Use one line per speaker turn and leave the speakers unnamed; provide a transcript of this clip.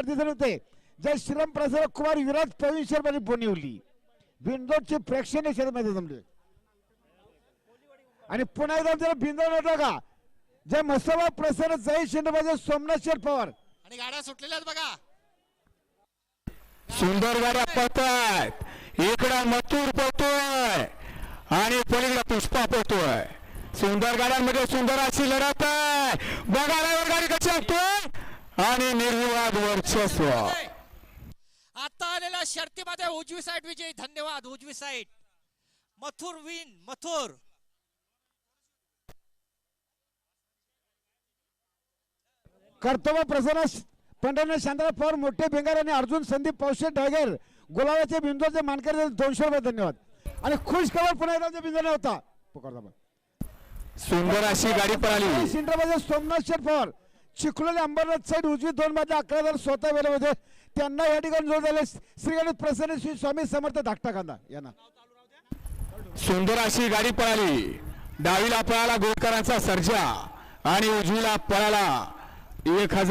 दिसून होते जय श्रीराम प्रसाद कुमार विराज प्रवीण शर्मा पुणेवली बिंदोडचे प्रेक्षणीय क्षेत्रामध्ये जमले आणि पुन्हा एकदा जर बिंदोड होता का जय मसोबा प्रसन्न जय शिंदे सोमनाथ शेठ पवार
आणि गाड्या सुटलेल्या आहेत बघा.
सुंदर गाड्या पळतायत. इकडं मथुर पळतोय आणि पलीकडे पुष्पा पळतोय. सुंदर गाड्यांमध्ये सुंदर अशी लढत आहे. बघा गाडी कशी असतोय आणि निर्विवाद वर्चस्व.
आता आलेल्या शर्तीमध्ये उजवी साईड विजयी. धन्यवाद उजवी साईड. मथुर विन मथुर.
कर्तव्य प्रसन्न पंढरनाथ शांताराम पवार मोठे बेंगार आणि अर्जुन संदीप पावशे डायगर गुलाबाचे बिंदूचे मानकरी 200 रुपये. धन्यवाद. आणि खुश खबर पुन्हा एकदा बिंदू होता
सुंदर अशी गाडी पळाली.
सिंद्राबाद सोमनाथ शेठ पवार चिखलोली अंबरनाथ साईड उजवी 2 मध्ये 11 स्वतः वेळे होते त्यांना या ठिकाणी जोड झाले श्री गणेश प्रसन्न श्री स्वामी समर्थ धाकटा कांदा यांना.
सुंदर अशी गाडी पळाली. डावीला पळाला गोळकरांचा सर्जा आणि उजवीला पळाला 1000